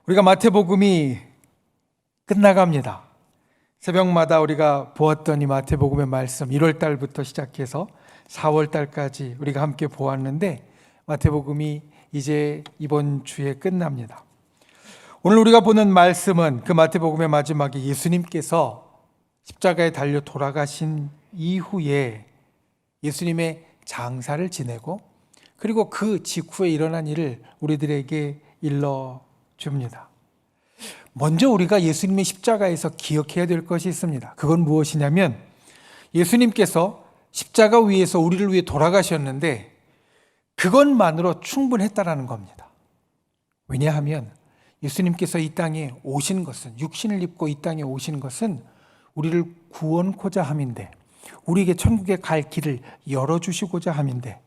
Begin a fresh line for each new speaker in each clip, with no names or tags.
우리가 마태복음이 끝나갑니다. 새벽마다 우리가 보았던 이 마태복음의 말씀 1월 달부터 시작해서 4월 달까지 우리가 함께 보았는데 마태복음이 이제 이번 주에 끝납니다. 오늘 우리가 보는 말씀은 그 마태복음의 마지막에 예수님께서 십자가에 달려 돌아가신 이후에 예수님의 장사를 지내고 그리고 그 직후에 일어난 일을 우리들에게 일러줍니다. 먼저 우리가 예수님의 십자가에서 기억해야 될 것이 있습니다. 그건 무엇이냐면 예수님께서 십자가 위에서 우리를 위해 돌아가셨는데 그것만으로 충분했다라는 겁니다. 왜냐하면 예수님께서 이 땅에 오신 것은, 육신을 입고 이 땅에 오신 것은 우리를 구원코자 함인데, 우리에게 천국에 갈 길을 열어주시고자 함인데,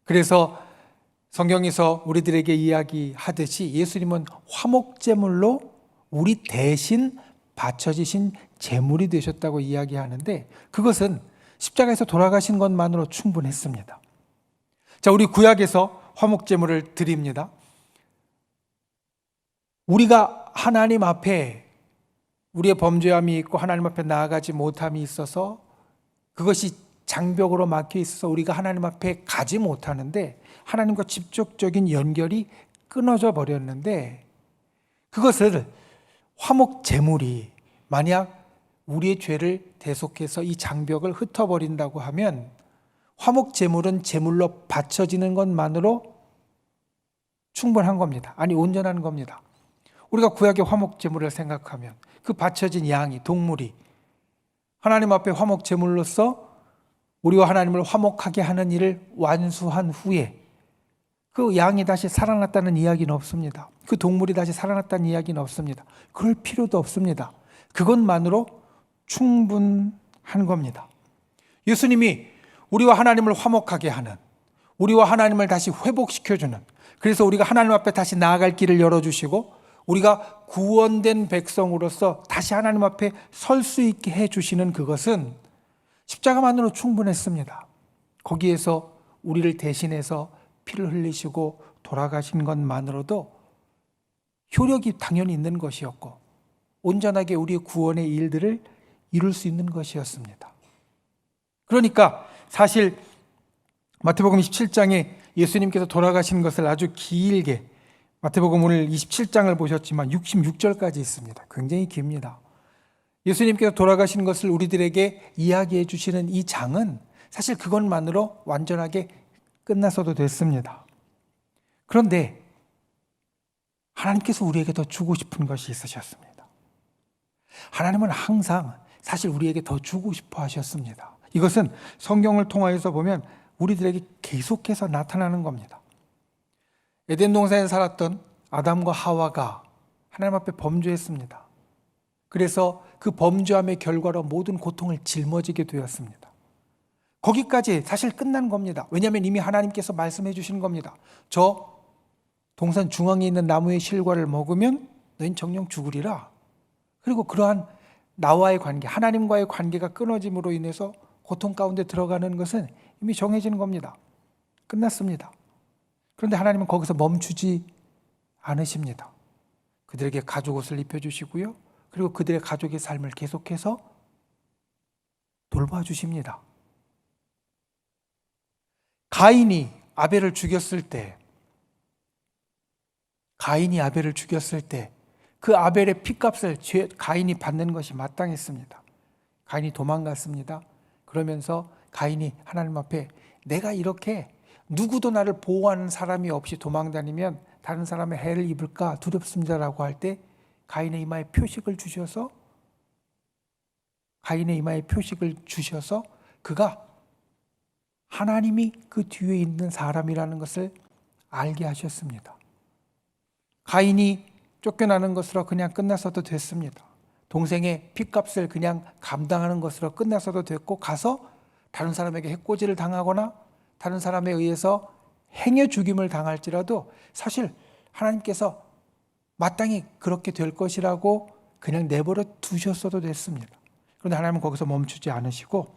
그래서 성경에서 우리들에게 이야기하듯이 예수님은 화목제물로 우리 대신 바쳐지신 제물이 되셨다고 이야기하는데, 그것은 십자가에서 돌아가신 것만으로 충분했습니다. 자, 우리 구약에서 화목제물을 드립니다. 우리가 하나님 앞에 우리의 범죄함이 있고 하나님 앞에 나아가지 못함이 있어서 그것이 장벽으로 막혀 있어서 우리가 하나님 앞에 가지 못하는데 하나님과 직접적인 연결이 끊어져 버렸는데, 그것을 화목 제물이 만약 우리의 죄를 대속해서 이 장벽을 흩어버린다고 하면 화목 제물은 제물로 바쳐지는 것만으로 충분한 겁니다. 아니, 온전한 겁니다. 우리가 구약의 화목 제물을 생각하면 그 바쳐진 양이, 동물이 하나님 앞에 화목 제물로서 우리와 하나님을 화목하게 하는 일을 완수한 후에 그 양이 다시 살아났다는 이야기는 없습니다. 그 동물이 다시 살아났다는 이야기는 없습니다. 그럴 필요도 없습니다. 그것만으로 충분한 겁니다. 예수님이 우리와 하나님을 화목하게 하는, 우리와 하나님을 다시 회복시켜주는, 그래서 우리가 하나님 앞에 다시 나아갈 길을 열어주시고 우리가 구원된 백성으로서 다시 하나님 앞에 설 수 있게 해주시는 그것은 십자가만으로 충분했습니다. 거기에서 우리를 대신해서 피를 흘리시고 돌아가신 것만으로도 효력이 당연히 있는 것이었고 온전하게 우리의 구원의 일들을 이룰 수 있는 것이었습니다. 그러니까 사실 마태복음 27장에 예수님께서 돌아가신 것을 아주 길게, 마태복음 오늘 27장을 보셨지만 66절까지 있습니다. 굉장히 깁니다. 예수님께서 돌아가신 것을 우리들에게 이야기해 주시는 이 장은 사실 그것만으로 완전하게 끝나서도 됐습니다. 그런데 하나님께서 우리에게 더 주고 싶은 것이 있으셨습니다. 하나님은 항상 사실 우리에게 더 주고 싶어 하셨습니다. 이것은 성경을 통하여서 보면 우리들에게 계속해서 나타나는 겁니다. 에덴 동산에 살았던 아담과 하와가 하나님 앞에 범죄했습니다. 그래서 그 범죄함의 결과로 모든 고통을 짊어지게 되었습니다. 거기까지 사실 끝난 겁니다. 왜냐하면 이미 하나님께서 말씀해 주신 겁니다. 저 동산 중앙에 있는 나무의 실과를 먹으면 너희는 정령 죽으리라. 그리고 그러한 나와의 관계, 하나님과의 관계가 끊어짐으로 인해서 고통 가운데 들어가는 것은 이미 정해진 겁니다. 끝났습니다. 그런데 하나님은 거기서 멈추지 않으십니다. 그들에게 가죽옷을 입혀주시고요. 그리고 그들의 가족의 삶을 계속해서 돌봐주십니다. 가인이 아벨을 죽였을 때 그 아벨의 핏값을 가인이 받는 것이 마땅했습니다. 가인이 도망갔습니다. 그러면서 가인이 하나님 앞에 내가 이렇게 누구도 나를 보호하는 사람이 없이 도망다니면 다른 사람의 해를 입을까 두렵습니다라고 할 때 가인의 이마에 표식을 주셔서 그가 하나님이 그 뒤에 있는 사람이라는 것을 알게 하셨습니다. 가인이 쫓겨나는 것으로 그냥 끝났어도 됐습니다. 동생의 핏값을 그냥 감당하는 것으로 끝났어도 됐고 가서 다른 사람에게 해코지를 당하거나 다른 사람에 의해서 행여 죽임을 당할지라도 사실 하나님께서 마땅히 그렇게 될 것이라고 그냥 내버려 두셨어도 됐습니다. 그런데 하나님은 거기서 멈추지 않으시고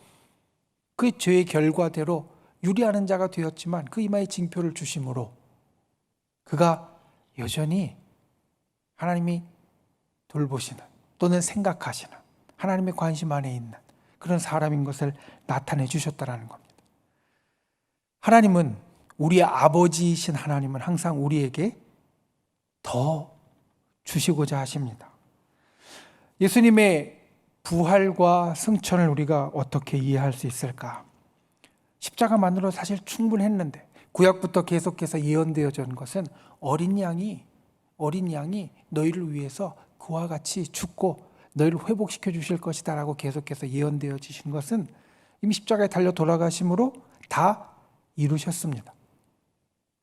그 죄의 결과대로 유리하는 자가 되었지만 그 이마에 징표를 주심으로 그가 여전히 하나님이 돌보시는 또는 생각하시는 하나님의 관심 안에 있는 그런 사람인 것을 나타내 주셨다라는 겁니다. 하나님은 우리의 아버지이신 하나님은 항상 우리에게 더 주시고자 하십니다. 예수님의 부활과 승천을 우리가 어떻게 이해할 수 있을까? 십자가만으로 사실 충분했는데 구약부터 계속해서 예언되어져 온 것은 어린 양이 너희를 위해서 그와 같이 죽고 너희를 회복시켜 주실 것이다 라고 계속해서 예언되어지신 것은 이미 십자가에 달려 돌아가심으로 다 이루셨습니다.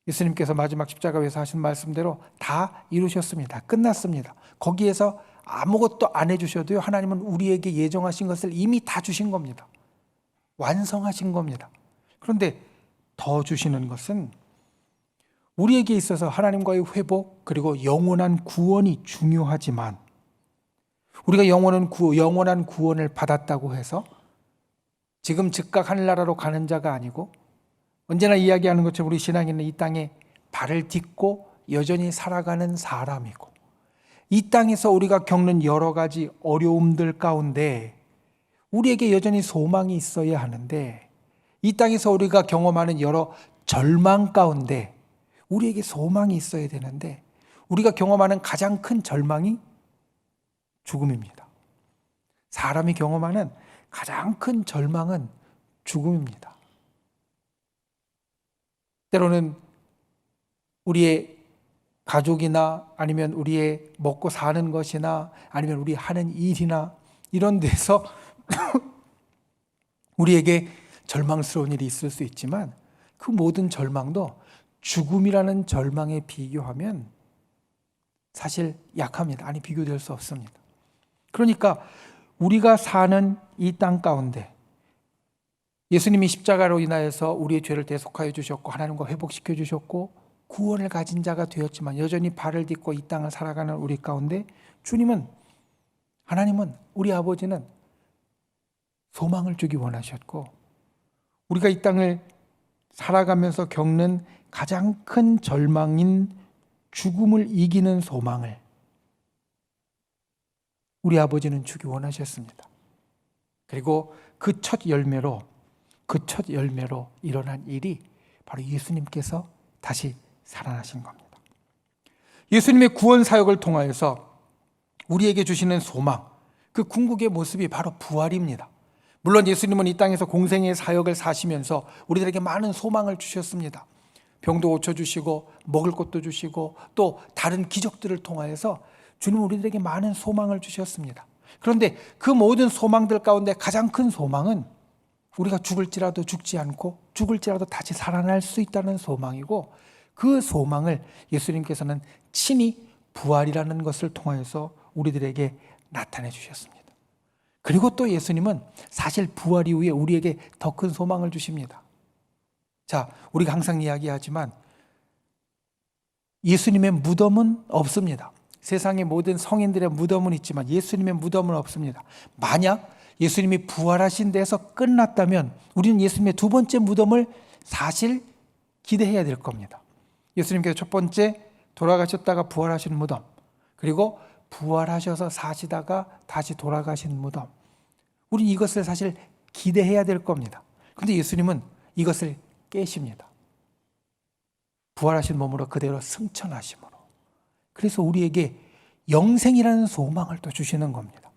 예수님께서 마지막 십자가에서 하신 말씀대로 다 이루셨습니다. 끝났습니다. 거기에서 아무것도 안 해주셔도요, 하나님은 우리에게 예정하신 것을 이미 다 주신 겁니다. 완성하신 겁니다. 그런데 더 주시는 것은 우리에게 있어서 하나님과의 회복 그리고 영원한 구원이 중요하지만 우리가 영원한 구원을 받았다고 해서 지금 즉각 하늘나라로 가는 자가 아니고 언제나 이야기하는 것처럼 우리 신앙인은 이 땅에 발을 딛고 여전히 살아가는 사람이고 이 땅에서 우리가 겪는 여러 가지 어려움들 가운데 우리에게 여전히 소망이 있어야 하는데 이 땅에서 우리가 경험하는 여러 절망 가운데 우리에게 소망이 있어야 되는데 우리가 경험하는 가장 큰 절망이 죽음입니다. 사람이 경험하는 가장 큰 절망은 죽음입니다. 때로는 우리의 가족이나 아니면 우리의 먹고 사는 것이나 아니면 우리 하는 일이나 이런 데서 우리에게 절망스러운 일이 있을 수 있지만 그 모든 절망도 죽음이라는 절망에 비교하면 사실 약합니다. 아니, 비교될 수 없습니다. 그러니까 우리가 사는 이 땅 가운데 예수님이 십자가로 인하여서 우리의 죄를 대속하여 주셨고 하나님과 회복시켜 주셨고 구원을 가진 자가 되었지만 여전히 발을 딛고 이 땅을 살아가는 우리 가운데 하나님은 우리 아버지는 소망을 주기 원하셨고 우리가 이 땅을 살아가면서 겪는 가장 큰 절망인 죽음을 이기는 소망을 우리 아버지는 주기 원하셨습니다. 그리고 그 첫 열매로 일어난 일이 바로 예수님께서 다시 살아나신 겁니다. 예수님의 구원 사역을 통하여서 우리에게 주시는 소망, 그 궁극의 모습이 바로 부활입니다. 물론 예수님은 이 땅에서 공생의 사역을 사시면서 우리들에게 많은 소망을 주셨습니다. 병도 고쳐주시고 먹을 것도 주시고 또 다른 기적들을 통하여서 주님은 우리들에게 많은 소망을 주셨습니다. 그런데 그 모든 소망들 가운데 가장 큰 소망은 우리가 죽을지라도 죽지 않고 죽을지라도 다시 살아날 수 있다는 소망이고 그 소망을 예수님께서는 친히 부활이라는 것을 통하여서 우리들에게 나타내 주셨습니다. 그리고 또 예수님은 사실 부활 이후에 우리에게 더 큰 소망을 주십니다. 자, 우리가 항상 이야기하지만 예수님의 무덤은 없습니다. 세상의 모든 성인들의 무덤은 있지만 예수님의 무덤은 없습니다. 만약 예수님이 부활하신 데서 끝났다면 우리는 예수님의 두 번째 무덤을 사실 기대해야 될 겁니다. 예수님께서 첫 번째 돌아가셨다가 부활하신 무덤, 그리고 부활하셔서 사시다가 다시 돌아가신 무덤, 우리 이것을 사실 기대해야 될 겁니다. 그런데 예수님은 이것을 깨십니다. 부활하신 몸으로 그대로 승천하심으로. 그래서 우리에게 영생이라는 소망을 또 주시는 겁니다.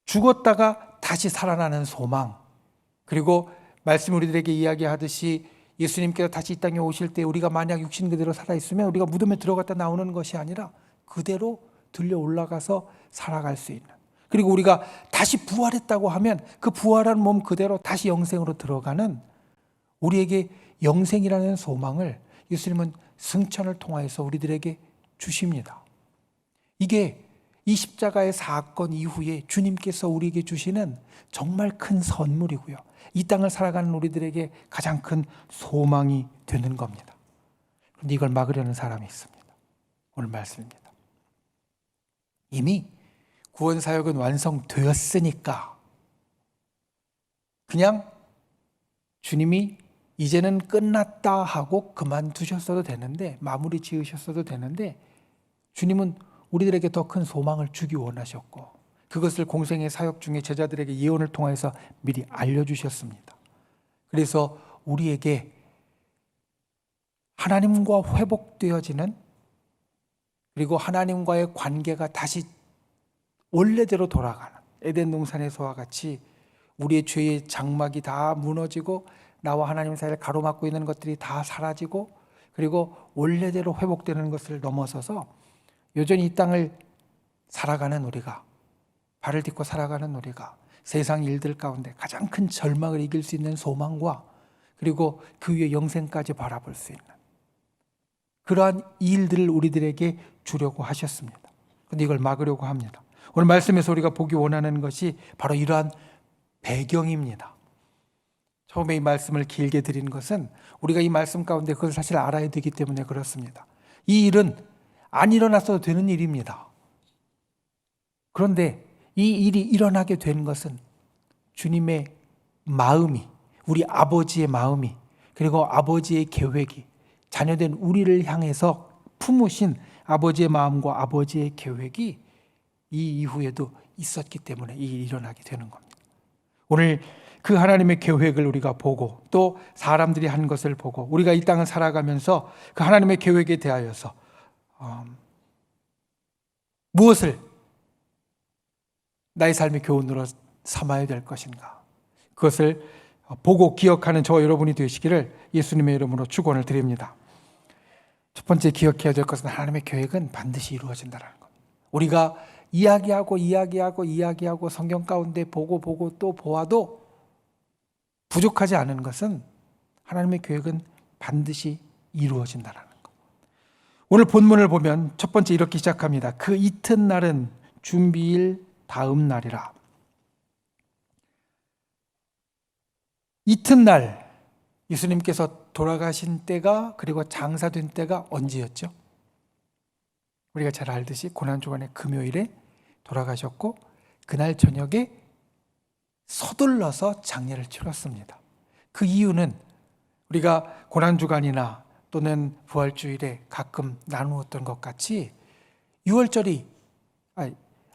죽었다가 다시 살아나는 소망, 그리고 말씀 우리들에게 이야기하듯이 예수님께서 다시 이 땅에 오실 때 우리가 만약 육신 그대로 살아있으면 우리가 무덤에 들어갔다 나오는 것이 아니라 그대로 들려 올라가서 살아갈 수 있는, 그리고 우리가 다시 부활했다고 하면 그 부활한 몸 그대로 다시 영생으로 들어가는 우리에게 영생이라는 소망을 예수님은 승천을 통하여서 우리들에게 주십니다. 이게 이 십자가의 사건 이후에 주님께서 우리에게 주시는 정말 큰 선물이고요. 이 땅을 살아가는 우리들에게 가장 큰 소망이 되는 겁니다. 그런데 이걸 막으려는 사람이 있습니다. 오늘 말씀입니다. 이미 구원사역은 완성되었으니까 그냥 주님이 이제는 끝났다 하고 그만두셨어도 되는데, 마무리 지으셨어도 되는데 주님은 우리들에게 더 큰 소망을 주기 원하셨고 그것을 공생의 사역 중에 제자들에게 예언을 통해서 미리 알려주셨습니다. 그래서 우리에게 하나님과 회복되어지는, 그리고 하나님과의 관계가 다시 원래대로 돌아가는, 에덴 동산에서와 같이 우리의 죄의 장막이 다 무너지고 나와 하나님 사이를 가로막고 있는 것들이 다 사라지고 그리고 원래대로 회복되는 것을 넘어서서 여전히 이 땅을 살아가는 우리가, 발을 딛고 살아가는 우리가 세상 일들 가운데 가장 큰 절망을 이길 수 있는 소망과 그리고 그 위에 영생까지 바라볼 수 있는 그러한 일들을 우리들에게 주려고 하셨습니다. 그런데 이걸 막으려고 합니다. 오늘 말씀에서 우리가 보기 원하는 것이 바로 이러한 배경입니다. 처음에 이 말씀을 길게 드린 것은 우리가 이 말씀 가운데 그걸 사실 알아야 되기 때문에 그렇습니다. 이 일은 안 일어났어도 되는 일입니다. 그런데 이 일이 일어나게 된 것은 주님의 마음이, 우리 아버지의 마음이, 그리고 아버지의 계획이, 자녀된 우리를 향해서 품으신 아버지의 마음과 아버지의 계획이 이 이후에도 있었기 때문에 이 일이 일어나게 되는 겁니다. 오늘 그 하나님의 계획을 우리가 보고 또 사람들이 한 것을 보고 우리가 이 땅을 살아가면서 그 하나님의 계획에 대하여서 무엇을 나의 삶의 교훈으로 삼아야 될 것인가, 그것을 보고 기억하는 저와 여러분이 되시기를 예수님의 이름으로 축원을 드립니다. 첫 번째 기억해야 될 것은 하나님의 계획은 반드시 이루어진다는 것. 우리가 이야기하고 성경 가운데 보고 또 보아도 부족하지 않은 것은 하나님의 계획은 반드시 이루어진다는 것. 오늘 본문을 보면 첫 번째 이렇게 시작합니다. 그 이튿날은 준비일 다음 날이라. 이튿날, 예수님께서 돌아가신 때가, 그리고 장사된 때가 언제였죠? 우리가 잘 알듯이 고난주간의 금요일에 돌아가셨고 그날 저녁에 서둘러서 장례를 치렀습니다. 그 이유는 우리가 고난주간이나 또는 부활주일에 가끔 나누었던 것 같이 6월절이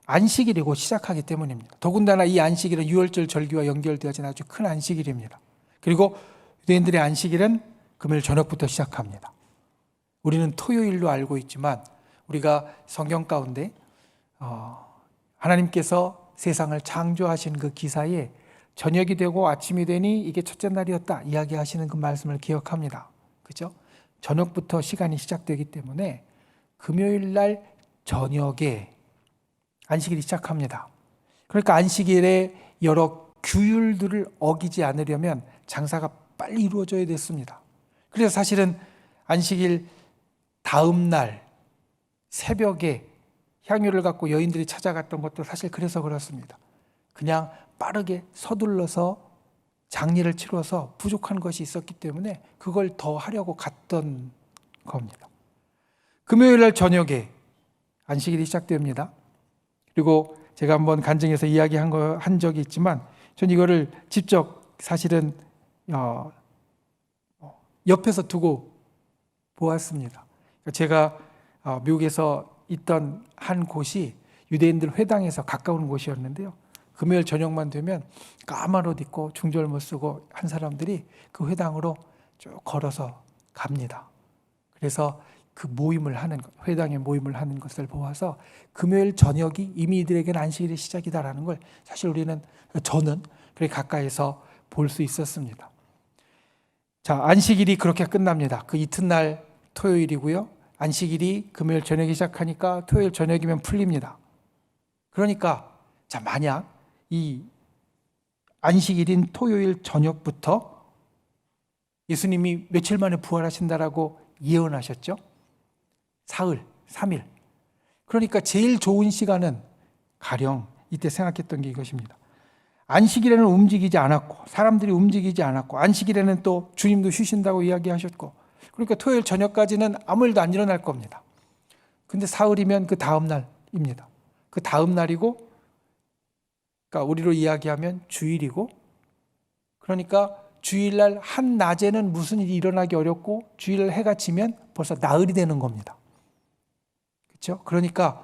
안식일이고 시작하기 때문입니다. 더군다나 이 안식일은 6월절 절기와 연결되어진 아주 큰 안식일입니다. 그리고 유대인들의 안식일은 금요일 저녁부터 시작합니다. 우리는 토요일로 알고 있지만 우리가 성경 가운데 하나님께서 세상을 창조하신 그 기사에 저녁이 되고 아침이 되니 이게 첫째 날이었다 이야기하시는 그 말씀을 기억합니다. 그죠? 저녁부터 시간이 시작되기 때문에 금요일 날 저녁에 안식일이 시작합니다. 그러니까 안식일에 여러 규율들을 어기지 않으려면 장사가 빨리 이루어져야 됐습니다. 그래서 사실은 안식일 다음 날 새벽에 향유를 갖고 여인들이 찾아갔던 것도 사실 그래서 그렇습니다. 그냥 빠르게 서둘러서 장례를 치러서 부족한 것이 있었기 때문에 그걸 더 하려고 갔던 겁니다. 금요일 날 저녁에 안식일이 시작됩니다. 그리고 제가 한번 간증해서 이야기한 적이 있지만 전 이거를 직접 사실은 옆에서 두고 보았습니다. 제가 미국에서 있던 한 곳이 유대인들 회당에서 가까운 곳이었는데요. 금요일 저녁만 되면 까만 옷 입고 중절모 쓰고 한 사람들이 그 회당으로 쭉 걸어서 갑니다. 그래서 그 회당의 모임을 하는 것을 보아서 금요일 저녁이 이미 이들에게는 안식일의 시작이다라는 걸 사실 저는 그렇게 가까이서 볼 수 있었습니다. 자, 안식일이 그렇게 끝납니다. 그 이튿날 토요일이고요. 안식일이 금요일 저녁에 시작하니까 토요일 저녁이면 풀립니다. 그러니까 만약 이 안식일인 토요일 저녁부터 예수님이 며칠 만에 부활하신다라고 예언하셨죠? 사흘, 3일. 그러니까 제일 좋은 시간은 가령 이때 생각했던 게 이것입니다. 안식일에는 움직이지 않았고 사람들이 움직이지 않았고 안식일에는 또 주님도 쉬신다고 이야기하셨고 그러니까 토요일 저녁까지는 아무 일도 안 일어날 겁니다. 근데 사흘이면 그 다음 날입니다. 그 다음 날이고 그러니까 우리로 이야기하면 주일이고 그러니까 주일날 한낮에는 무슨 일이 일어나기 어렵고 주일날 해가 지면 벌써 나흘이 되는 겁니다. 그렇죠? 그러니까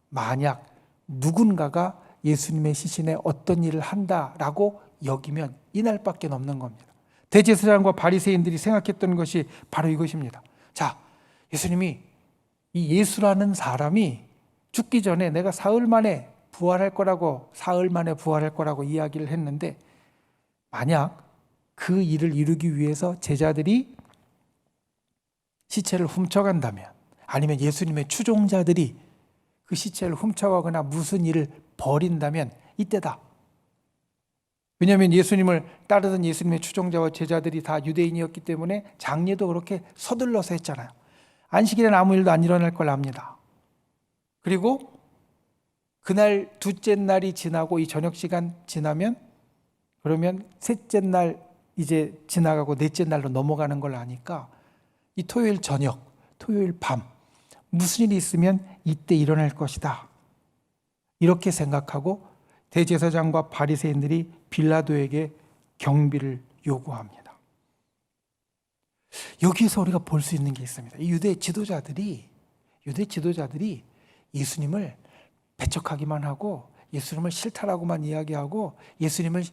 만약 누군가가 예수님의 시신에 어떤 일을 한다라고 여기면 이날밖에 없는 겁니다. 대제사장과 바리새인들이 생각했던 것이 바로 이것입니다. 자, 예수님이 이 예수라는 사람이 죽기 전에 내가 사흘 만에 부활할 거라고 이야기를 했는데, 만약 그 일을 이루기 위해서 제자들이 시체를 훔쳐간다면, 아니면 예수님의 추종자들이 그 시체를 훔쳐가거나 무슨 일을 벌인다면 이때다. 왜냐하면 예수님을 따르던 예수님의 추종자와 제자들이 다 유대인이었기 때문에 장례도 그렇게 서둘러서 했잖아요. 안식일에는 아무 일도 안 일어날 걸 압니다. 그리고 그날 둘째 날이 지나고 이 저녁 시간 지나면, 그러면 셋째 날 이제 지나가고 넷째 날로 넘어가는 걸 아니까 이 토요일 저녁, 토요일 밤 무슨 일이 있으면 이때 일어날 것이다, 이렇게 생각하고 대제사장과 바리새인들이 빌라도에게 경비를 요구합니다. 여기에서 우리가 볼 수 있는 게 있습니다. 이 유대 지도자들이 예수님을 배척하기만 하고, 예수님을 싫다라고만 이야기하고, 예수님을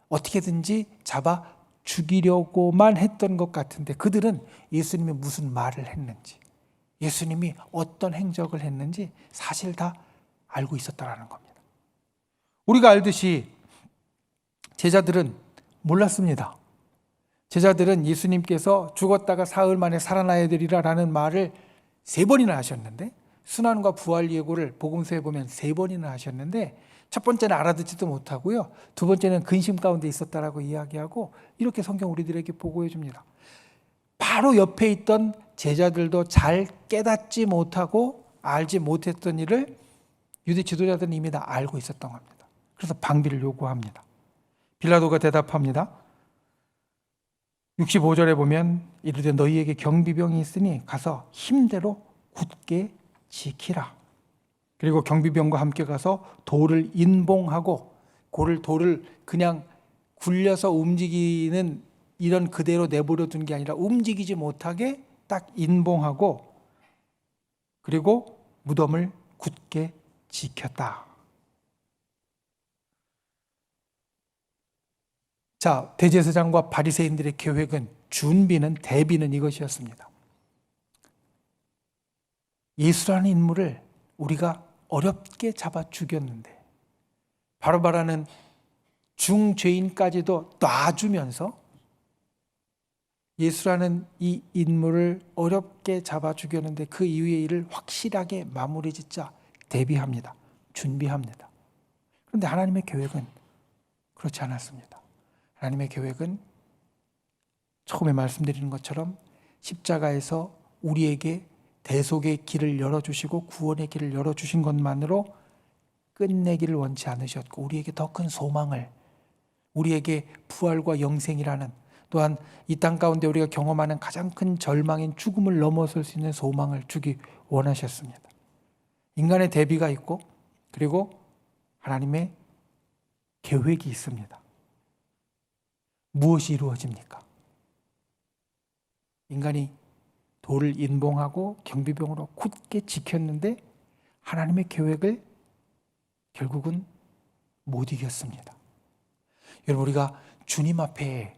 어떻게든지 잡아 죽이려고만 했던 것 같은데, 그들은 예수님이 무슨 말을 했는지, 예수님이 어떤 행적을 했는지 사실 다 알고 있었다라는 겁니다. 우리가 알듯이 제자들은 몰랐습니다. 제자들은 예수님께서 죽었다가 사흘 만에 살아나야 되리라라는 말을 3번이나 하셨는데, 순환과 부활 예고를 복음서에 보면 3번이나 하셨는데, 첫 번째는 알아듣지도 못하고요, 두 번째는 근심 가운데 있었다라고 이야기하고, 이렇게 성경 우리들에게 보고해 줍니다. 바로 옆에 있던 제자들도 잘 깨닫지 못하고 알지 못했던 일을 유대 지도자들은 이미 다 알고 있었던 겁니다. 그래서 방비를 요구합니다. 빌라도가 대답합니다. 65절에 보면 이르되 너희에게 경비병이 있으니 가서 힘대로 굳게 지키라. 그리고 경비병과 함께 가서 돌을 인봉하고, 돌을 그냥 굴려서 움직이는 이런 그대로 내버려 둔 게 아니라 움직이지 못하게 딱 인봉하고, 그리고 무덤을 굳게 지켰다. 자, 대제사장과 바리새인들의 계획은, 대비는 이것이었습니다. 예수라는 인물을 우리가 어렵게 잡아 죽였는데, 바로바라는 중죄인까지도 놔주면서 예수라는 이 인물을 어렵게 잡아 죽였는데, 그 이후의 일을 확실하게 마무리 짓자 대비합니다. 준비합니다. 그런데 하나님의 계획은 그렇지 않았습니다. 하나님의 계획은 처음에 말씀드리는 것처럼 십자가에서 우리에게 대속의 길을 열어주시고 구원의 길을 열어주신 것만으로 끝내기를 원치 않으셨고, 우리에게 더 큰 소망을, 우리에게 부활과 영생이라는, 또한 이 땅 가운데 우리가 경험하는 가장 큰 절망인 죽음을 넘어설 수 있는 소망을 주기 원하셨습니다. 인간의 대비가 있고, 그리고 하나님의 계획이 있습니다. 무엇이 이루어집니까? 인간이 돌을 인봉하고 경비병으로 굳게 지켰는데 하나님의 계획을 결국은 못 이겼습니다. 여러분, 우리가 주님 앞에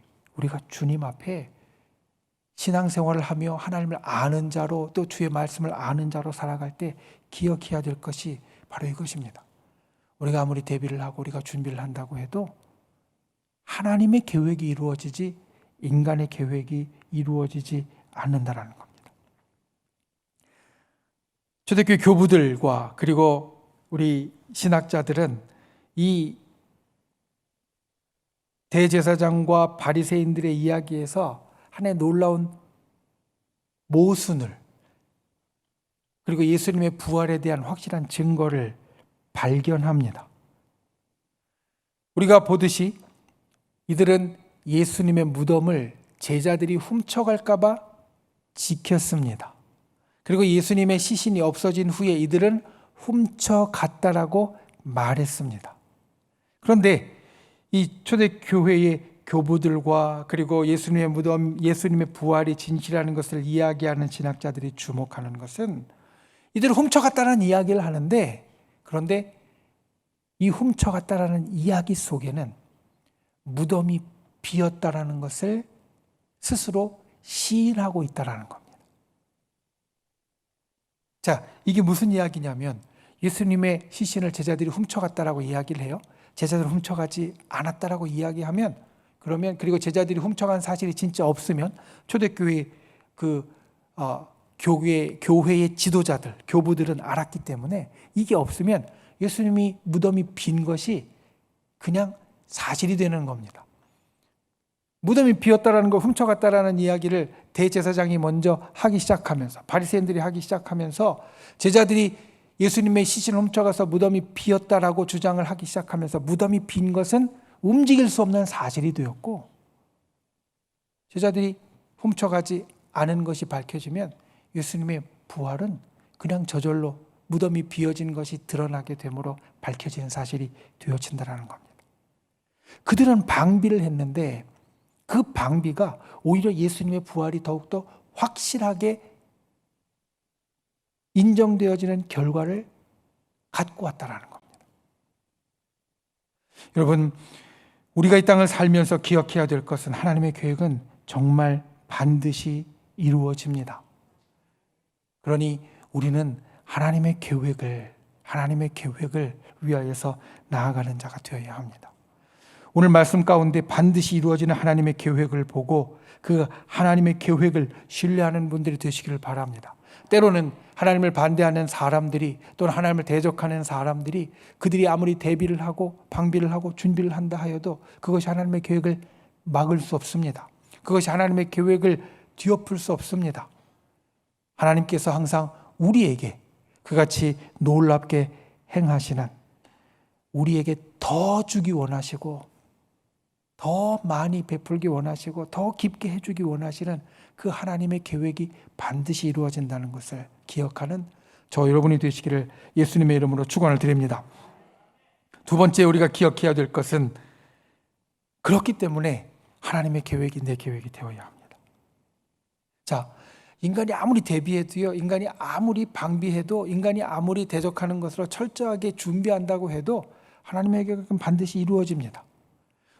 신앙생활을 하며 하나님을 아는 자로, 또 주의 말씀을 아는 자로 살아갈 때 기억해야 될 것이 바로 이것입니다. 우리가 아무리 대비를 하고 우리가 준비를 한다고 해도 하나님의 계획이 이루어지지 인간의 계획이 이루어지지 않는다라는 겁니다. 초대교회 교부들과 그리고 우리 신학자들은 이 대제사장과 바리새인들의 이야기에서 하나의 놀라운 모순을, 그리고 예수님의 부활에 대한 확실한 증거를 발견합니다. 우리가 보듯이 이들은 예수님의 무덤을 제자들이 훔쳐갈까 봐 지켰습니다. 그리고 예수님의 시신이 없어진 후에 이들은 훔쳐갔다라고 말했습니다. 그런데 이 초대교회의 교부들과 그리고 예수님의 무덤, 예수님의 부활이 진실하는 것을 이야기하는 신학자들이 주목하는 것은, 이들을 훔쳐갔다는 이야기를 하는데, 그런데 이 훔쳐갔다라는 이야기 속에는 무덤이 비었다라는 것을 스스로 시인하고 있다라는 겁니다. 자, 이게 무슨 이야기냐면 예수님의 시신을 제자들이 훔쳐갔다라고 이야기를 해요. 제자들이 훔쳐가지 않았다라고 이야기하면, 그러면 그리고 제자들이 훔쳐간 사실이 진짜 없으면 초대교회 교회의 지도자들, 교부들은 알았기 때문에 이게 없으면 예수님이 무덤이 빈 것이 그냥 사실이 되는 겁니다. 무덤이 비었다라는 거, 훔쳐갔다라는 이야기를 대제사장이 먼저 하기 시작하면서, 바리새인들이 하기 시작하면서, 제자들이 예수님의 시신을 훔쳐가서 무덤이 비었다라고 주장을 하기 시작하면서 무덤이 빈 것은 움직일 수 없는 사실이 되었고, 제자들이 훔쳐가지 않은 것이 밝혀지면 예수님의 부활은 그냥 저절로 무덤이 비어진 것이 드러나게 되므로 밝혀지는 사실이 되어진다는 겁니다. 그들은 방비를 했는데 그 방비가 오히려 예수님의 부활이 더욱더 확실하게 인정되어지는 결과를 갖고 왔다는 겁니다. 여러분, 우리가 이 땅을 살면서 기억해야 될 것은 하나님의 계획은 정말 반드시 이루어집니다. 그러니 우리는 하나님의 계획을 위하여서 나아가는 자가 되어야 합니다. 오늘 말씀 가운데 반드시 이루어지는 하나님의 계획을 보고 그 하나님의 계획을 신뢰하는 분들이 되시기를 바랍니다. 때로는 하나님을 반대하는 사람들이, 또는 하나님을 대적하는 사람들이, 그들이 아무리 대비를 하고 방비를 하고 준비를 한다 하여도 그것이 하나님의 계획을 막을 수 없습니다. 그것이 하나님의 계획을 뒤엎을 수 없습니다. 하나님께서 항상 우리에게 그같이 놀랍게 행하시는, 우리에게 더 주기 원하시고 더 많이 베풀기 원하시고 더 깊게 해주기 원하시는 그 하나님의 계획이 반드시 이루어진다는 것을 기억하는 저 여러분이 되시기를 예수님의 이름으로 축원을 드립니다. 두 번째 우리가 기억해야 될 것은, 그렇기 때문에 하나님의 계획이 내 계획이 되어야 합니다. 자, 인간이 아무리 대비해도요, 인간이 아무리 방비해도, 인간이 아무리 대적하는 것으로 철저하게 준비한다고 해도 하나님의 계획은 반드시 이루어집니다.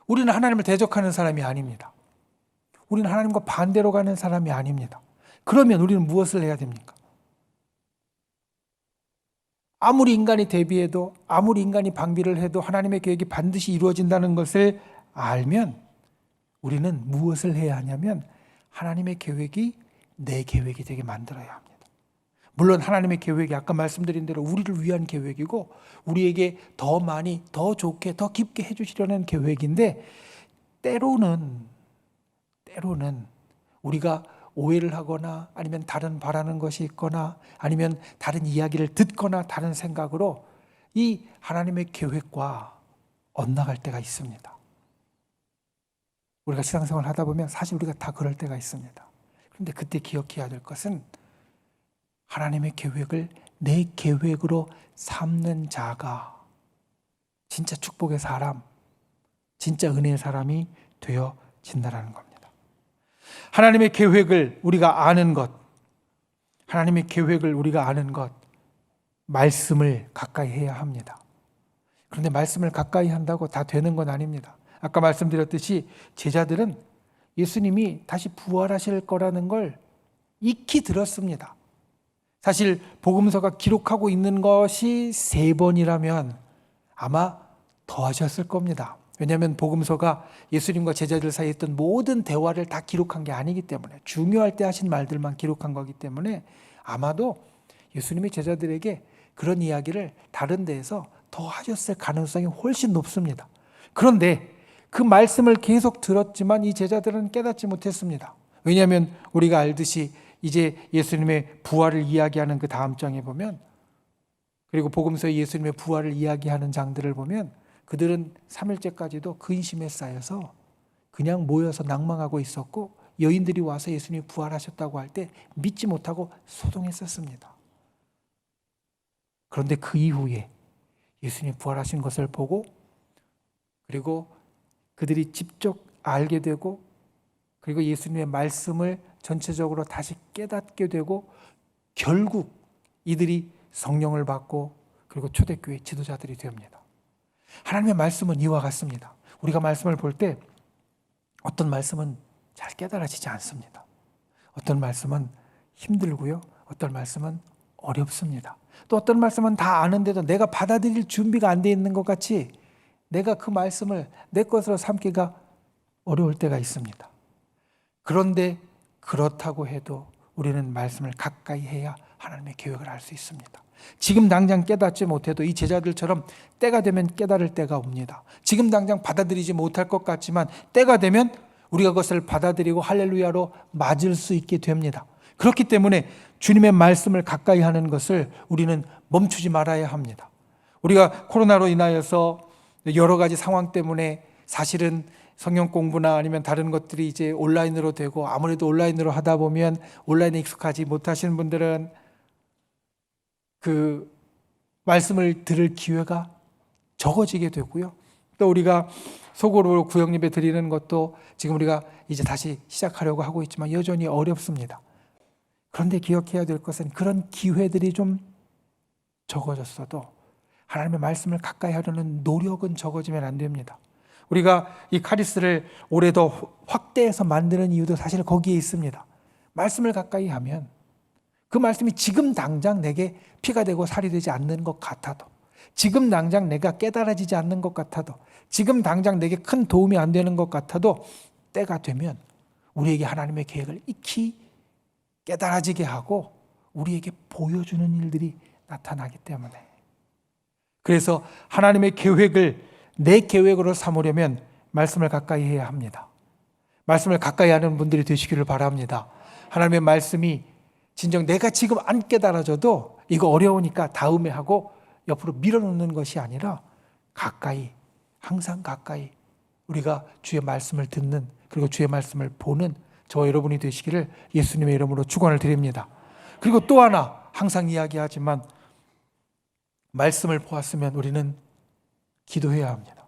우리는 하나님을 대적하는 사람이 아닙니다. 우리는 하나님과 반대로 가는 사람이 아닙니다. 그러면 우리는 무엇을 해야 됩니까? 아무리 인간이 대비해도, 아무리 인간이 방비를 해도 하나님의 계획이 반드시 이루어진다는 것을 알면 우리는 무엇을 해야 하냐면 하나님의 계획이 내 계획이 되게 만들어야 합니다. 물론 하나님의 계획이 아까 말씀드린 대로 우리를 위한 계획이고 우리에게 더 많이, 더 좋게, 더 깊게 해주시려는 계획인데, 때로는 우리가 오해를 하거나 아니면 다른 바라는 것이 있거나 아니면 다른 이야기를 듣거나 다른 생각으로 이 하나님의 계획과 엇나갈 때가 있습니다. 우리가 신앙생활을 하다 보면 사실 우리가 다 그럴 때가 있습니다. 그런데 그때 기억해야 될 것은 하나님의 계획을 내 계획으로 삼는 자가 진짜 축복의 사람, 진짜 은혜의 사람이 되어진다는 겁니다. 하나님의 계획을 우리가 아는 것, 하나님의 계획을 우리가 아는 것, 말씀을 가까이 해야 합니다. 그런데 말씀을 가까이 한다고 다 되는 건 아닙니다. 아까 말씀드렸듯이 제자들은 예수님이 다시 부활하실 거라는 걸 익히 들었습니다. 사실 복음서가 기록하고 있는 것이 3번이라면 아마 더 하셨을 겁니다. 왜냐하면 복음서가 예수님과 제자들 사이에 있던 모든 대화를 다 기록한 게 아니기 때문에, 중요할 때 하신 말들만 기록한 거기 때문에 아마도 예수님이 제자들에게 그런 이야기를 다른 데에서 더 하셨을 가능성이 훨씬 높습니다. 그런데 그 말씀을 계속 들었지만 이 제자들은 깨닫지 못했습니다. 왜냐하면 우리가 알듯이 이제 예수님의 부활을 이야기하는 그 다음 장에 보면, 그리고 복음서에 예수님의 부활을 이야기하는 장들을 보면 그들은 3일째까지도 근심에 쌓여서 그냥 모여서 낭망하고 있었고, 여인들이 와서 예수님이 부활하셨다고 할 때 믿지 못하고 소동했었습니다. 그런데 그 이후에 예수님이 부활하신 것을 보고, 그리고 그들이 직접 알게 되고, 그리고 예수님의 말씀을 전체적으로 다시 깨닫게 되고, 결국 이들이 성령을 받고 그리고 초대교회 지도자들이 됩니다. 하나님의 말씀은 이와 같습니다. 우리가 말씀을 볼 때 어떤 말씀은 잘 깨달아지지 않습니다. 어떤 말씀은 힘들고요. 어떤 말씀은 어렵습니다. 또 어떤 말씀은 다 아는데도 내가 받아들일 준비가 안 돼 있는 것 같이 내가 그 말씀을 내 것으로 삼기가 어려울 때가 있습니다. 그런데 그렇다고 해도 우리는 말씀을 가까이 해야 하나님의 계획을 알 수 있습니다. 지금 당장 깨닫지 못해도 이 제자들처럼 때가 되면 깨달을 때가 옵니다. 지금 당장 받아들이지 못할 것 같지만 때가 되면 우리가 그것을 받아들이고 할렐루야로 맞을 수 있게 됩니다. 그렇기 때문에 주님의 말씀을 가까이 하는 것을 우리는 멈추지 말아야 합니다. 우리가 코로나로 인하여서 여러 가지 상황 때문에 사실은 성경 공부나 아니면 다른 것들이 이제 온라인으로 되고, 아무래도 온라인으로 하다 보면 온라인에 익숙하지 못하시는 분들은 그 말씀을 들을 기회가 적어지게 되고요. 또 우리가 속으로 구역예배 드리는 것도 지금 우리가 이제 다시 시작하려고 하고 있지만 여전히 어렵습니다. 그런데 기억해야 될 것은 그런 기회들이 좀 적어졌어도 하나님의 말씀을 가까이 하려는 노력은 적어지면 안 됩니다. 우리가 이 카리스를 올해 더 확대해서 만드는 이유도 사실 거기에 있습니다. 말씀을 가까이 하면 그 말씀이 지금 당장 내게 피가 되고 살이 되지 않는 것 같아도, 지금 당장 내가 깨달아지지 않는 것 같아도, 지금 당장 내게 큰 도움이 안 되는 것 같아도 때가 되면 우리에게 하나님의 계획을 익히 깨달아지게 하고 우리에게 보여주는 일들이 나타나기 때문에, 그래서 하나님의 계획을 내 계획으로 삼으려면 말씀을 가까이 해야 합니다. 말씀을 가까이 하는 분들이 되시기를 바랍니다. 하나님의 말씀이 진정 내가 지금 안 깨달아져도 이거 어려우니까 다음에 하고 옆으로 밀어놓는 것이 아니라 가까이, 항상 가까이 우리가 주의 말씀을 듣는, 그리고 주의 말씀을 보는 저와 여러분이 되시기를 예수님의 이름으로 축원을 드립니다. 그리고 또 하나 항상 이야기하지만 말씀을 보았으면 우리는 기도해야 합니다.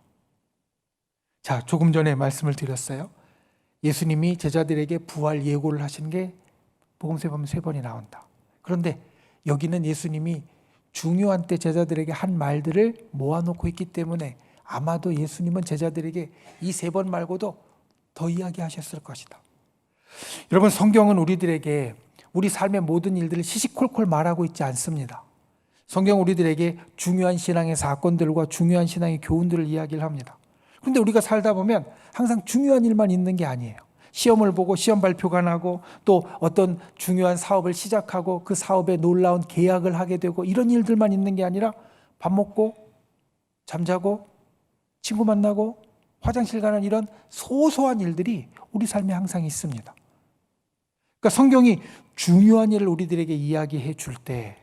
자, 조금 전에 말씀을 드렸어요. 예수님이 제자들에게 부활 예고를 하신 게 복음서에 보면 3번이 나온다. 그런데 여기는 예수님이 중요한 때 제자들에게 한 말들을 모아놓고 있기 때문에 아마도 예수님은 제자들에게 이 3번 말고도 더 이야기하셨을 것이다. 여러분, 성경은 우리들에게 우리 삶의 모든 일들을 시시콜콜 말하고 있지 않습니다. 성경은 우리들에게 중요한 신앙의 사건들과 중요한 신앙의 교훈들을 이야기를 합니다. 그런데 우리가 살다 보면 항상 중요한 일만 있는 게 아니에요. 시험을 보고 시험 발표가 나고 또 어떤 중요한 사업을 시작하고 그 사업에 놀라운 계약을 하게 되고 이런 일들만 있는 게 아니라 밥 먹고 잠자고 친구 만나고 화장실 가는 이런 소소한 일들이 우리 삶에 항상 있습니다. 그러니까 성경이 중요한 일을 우리들에게 이야기해 줄 때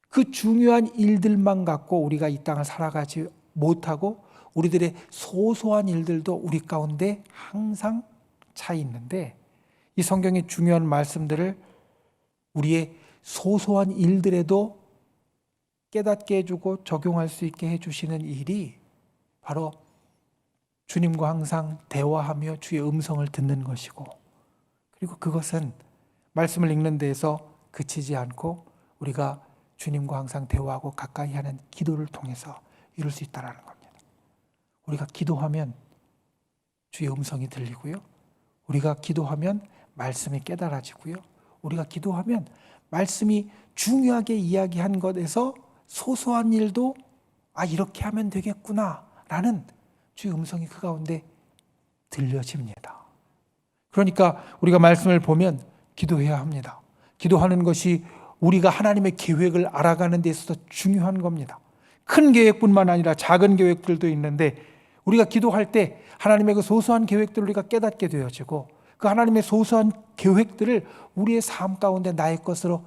그 중요한 일들만 갖고 우리가 이 땅을 살아가지 못하고 우리들의 소소한 일들도 우리 가운데 항상 차 있는데, 이 성경의 중요한 말씀들을 우리의 소소한 일들에도 깨닫게 해주고 적용할 수 있게 해주시는 일이 바로 주님과 항상 대화하며 주의 음성을 듣는 것이고, 그리고 그것은 말씀을 읽는 데에서 그치지 않고 우리가 주님과 항상 대화하고 가까이 하는 기도를 통해서 이룰 수 있다는 겁니다. 우리가 기도하면 주의 음성이 들리고요. 우리가 기도하면 말씀이 깨달아지고요. 우리가 기도하면 말씀이 중요하게 이야기한 것에서 소소한 일도 이렇게 하면 되겠구나 라는 주의 음성이 그 가운데 들려집니다. 그러니까 우리가 말씀을 보면 기도해야 합니다. 기도하는 것이 우리가 하나님의 계획을 알아가는 데 있어서 중요한 겁니다. 큰 계획뿐만 아니라 작은 계획들도 있는데 우리가 기도할 때 하나님의 그 소소한 계획들을 우리가 깨닫게 되어지고 그 하나님의 소소한 계획들을 우리의 삶 가운데 나의 것으로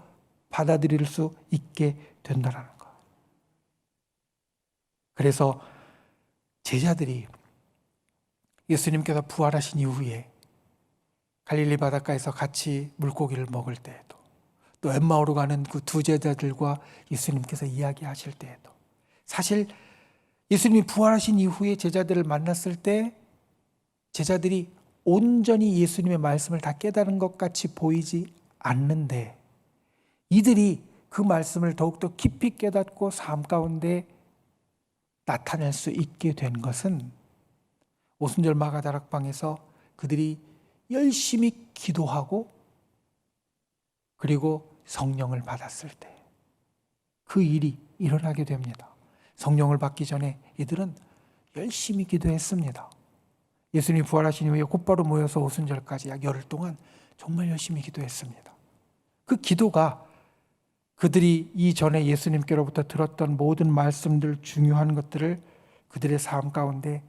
받아들일 수 있게 된다는 것. 그래서 제자들이 예수님께서 부활하신 이후에 갈릴리 바닷가에서 같이 물고기를 먹을 때에도, 또 엠마오로 가는 그 2 제자들과 예수님께서 이야기하실 때에도, 사실 예수님이 부활하신 이후에 제자들을 만났을 때 제자들이 온전히 예수님의 말씀을 다 깨달은 것 같이 보이지 않는데, 이들이 그 말씀을 더욱더 깊이 깨닫고 삶 가운데 나타낼 수 있게 된 것은 오순절 마가다락방에서 그들이 열심히 기도하고 그리고 성령을 받았을 때 그 일이 일어나게 됩니다. 성령을 받기 전에 이들은 열심히 기도했습니다. 예수님이 부활하신 이후에 곧바로 모여서 오순절까지 약 열흘 동안 정말 열심히 기도했습니다. 그 기도가 그들이 이전에 예수님께로부터 들었던 모든 말씀들, 중요한 것들을 그들의 삶 가운데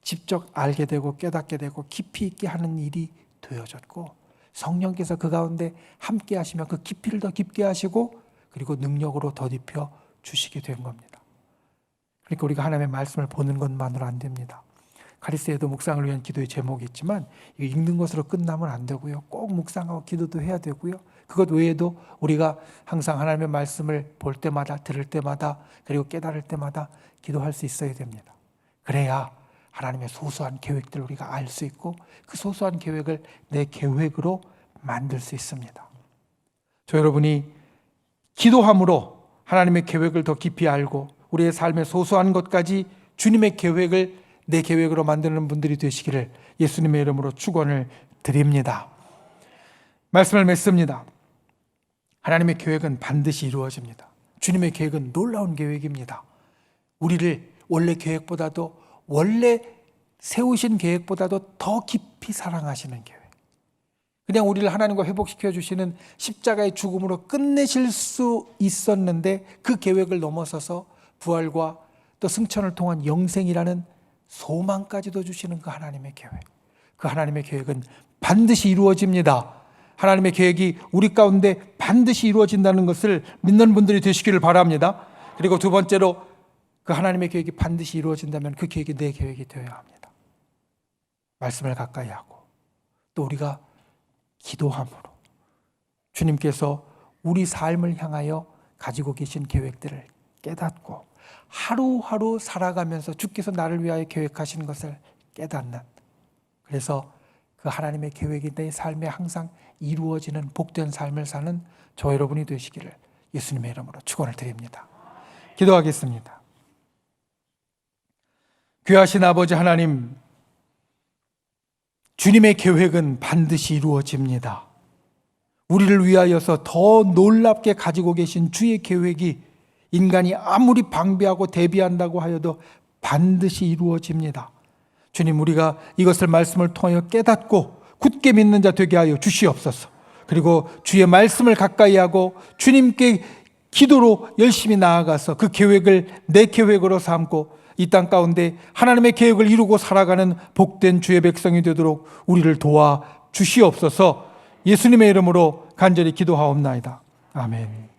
직접 알게 되고 깨닫게 되고 깊이 있게 하는 일이 되어졌고, 성령께서 그 가운데 함께 하시며 그 깊이를 더 깊게 하시고 그리고 능력으로 덧입혀 주시게 된 겁니다. 그러니까 우리가 하나님의 말씀을 보는 것만으로 안 됩니다. 카리스에도 묵상을 위한 기도의 제목이 있지만 이거 읽는 것으로 끝나면 안 되고요. 꼭 묵상하고 기도도 해야 되고요. 그것 외에도 우리가 항상 하나님의 말씀을 볼 때마다, 들을 때마다, 그리고 깨달을 때마다 기도할 수 있어야 됩니다. 그래야 하나님의 소소한 계획들을 우리가 알 수 있고 그 소소한 계획을 내 계획으로 만들 수 있습니다. 저 여러분이 기도함으로 하나님의 계획을 더 깊이 알고 우리의 삶의 소소한 것까지 주님의 계획을 내 계획으로 만드는 분들이 되시기를 예수님의 이름으로 축원을 드립니다. 말씀을 맺습니다. 하나님의 계획은 반드시 이루어집니다. 주님의 계획은 놀라운 계획입니다. 우리를 원래 계획보다도, 원래 세우신 계획보다도 더 깊이 사랑하시는 계획, 그냥 우리를 하나님과 회복시켜 주시는 십자가의 죽음으로 끝내실 수 있었는데 그 계획을 넘어서서 부활과 또 승천을 통한 영생이라는 소망까지도 주시는 그 하나님의 계획, 그 하나님의 계획은 반드시 이루어집니다. 하나님의 계획이 우리 가운데 반드시 이루어진다는 것을 믿는 분들이 되시기를 바랍니다. 그리고 두 번째로, 그 하나님의 계획이 반드시 이루어진다면 그 계획이 내 계획이 되어야 합니다. 말씀을 가까이 하고 또 우리가 기도함으로 주님께서 우리 삶을 향하여 가지고 계신 계획들을 깨닫고 하루하루 살아가면서 주께서 나를 위하여 계획하신 것을 깨닫는, 그래서 그 하나님의 계획이 내 삶에 항상 이루어지는 복된 삶을 사는 저 여러분이 되시기를 예수님의 이름으로 축원을 드립니다. 기도하겠습니다. 귀하신 아버지 하나님, 주님의 계획은 반드시 이루어집니다. 우리를 위하여서 더 놀랍게 가지고 계신 주의 계획이 인간이 아무리 방비하고 대비한다고 하여도 반드시 이루어집니다. 주님, 우리가 이것을 말씀을 통하여 깨닫고 굳게 믿는 자 되게 하여 주시옵소서. 그리고 주의 말씀을 가까이 하고 주님께 기도로 열심히 나아가서 그 계획을 내 계획으로 삼고 이 땅 가운데 하나님의 계획을 이루고 살아가는 복된 주의 백성이 되도록 우리를 도와 주시옵소서. 예수님의 이름으로 간절히 기도하옵나이다. 아멘.